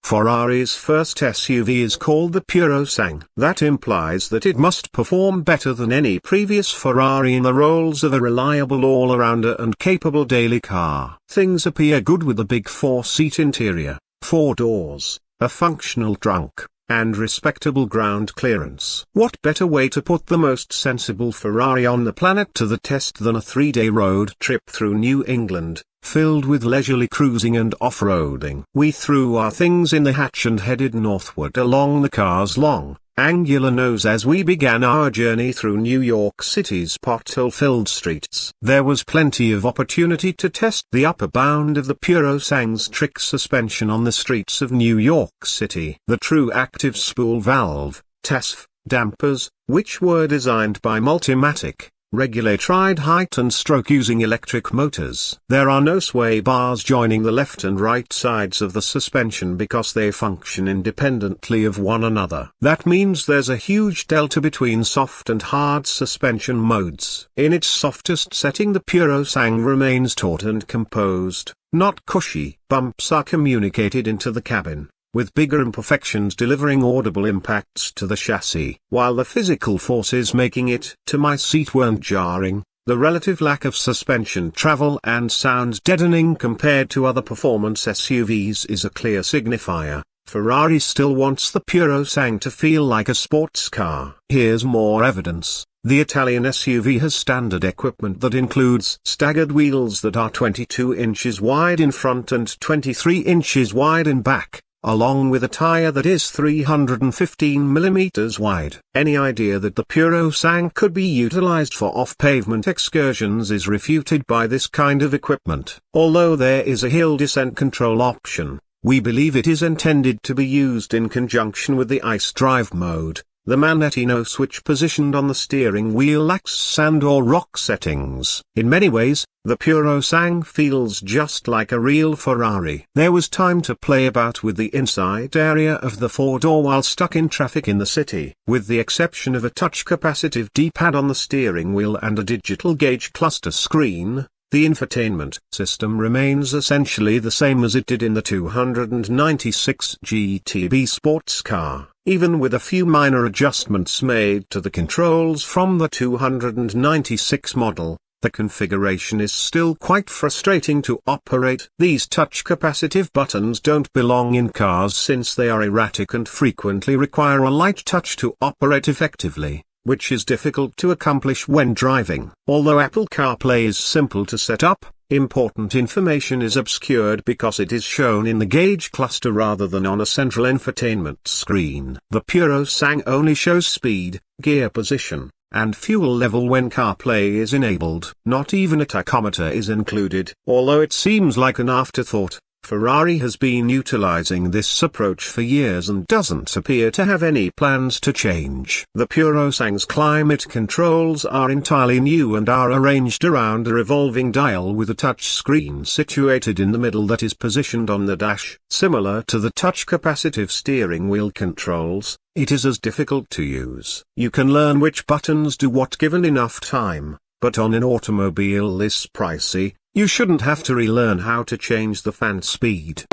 Ferrari's first SUV is called the Purosangue. That implies that it must perform better than any previous Ferrari in the roles of a reliable all-arounder and capable daily car. Things appear good with a big 4-seat interior, 4 doors, a functional trunk, and respectable ground clearance. What better way to put the most sensible Ferrari on the planet to the test than a 3-day road trip through New England, filled with leisurely cruising and off-roading? We threw our things in the hatch and headed northward along the car's long, angular nose as we began our journey through New York City's pothole-filled streets. There was plenty of opportunity to test the upper bound of the Purosangue's trick suspension on the streets of New York City. The true active spool valve, TASF, dampers, which were designed by Multimatic, regulate ride height and stroke using electric motors. There are no sway bars joining the left and right sides of the suspension because they function independently of one another. That means there's a huge delta between soft and hard suspension modes. In its softest setting, the Purosangue remains taut and composed, not cushy. Bumps are communicated into the cabin, with bigger imperfections delivering audible impacts to the chassis. While the physical forces making it to my seat weren't jarring, the relative lack of suspension travel and sound deadening compared to other performance SUVs is a clear signifier. Ferrari still wants the Purosangue to feel like a sports car. Here's more evidence. The Italian SUV has standard equipment that includes staggered wheels that are 22 inches wide in front and 23 inches wide in back, along with a tire that is 315 mm wide. Any idea that the Purosangue could be utilized for off-pavement excursions is refuted by this kind of equipment. Although there is a hill descent control option, we believe it is intended to be used in conjunction with the ICE drive mode. The Manettino switch positioned on the steering wheel lacks sand or rock settings. In many ways, the Purosangue feels just like a real Ferrari. There was time to play about with the inside area of the 4-door while stuck in traffic in the city. With the exception of a touch-capacitive D-pad on the steering wheel and a digital gauge cluster screen, the infotainment system remains essentially the same as it did in the 296 GTB sports car. Even with a few minor adjustments made to the controls from the 296 model, the configuration is still quite frustrating to operate. These touch-capacitive buttons don't belong in cars since they are erratic and frequently require a light touch to operate effectively, which is difficult to accomplish when driving. Although Apple CarPlay is simple to set up, important information is obscured because it is shown in the gauge cluster rather than on a central infotainment screen. The Purosangue only shows speed, gear position, and fuel level when CarPlay is enabled. Not even a tachometer is included. Although it seems like an afterthought, Ferrari has been utilizing this approach for years and doesn't appear to have any plans to change. The Purosangue's climate controls are entirely new and are arranged around a revolving dial with a touch screen situated in the middle that is positioned on the dash. Similar to the touch-capacitive steering wheel controls, it is as difficult to use. You can learn which buttons do what given enough time, but on an automobile this pricey, you shouldn't have to relearn how to change the fan speed.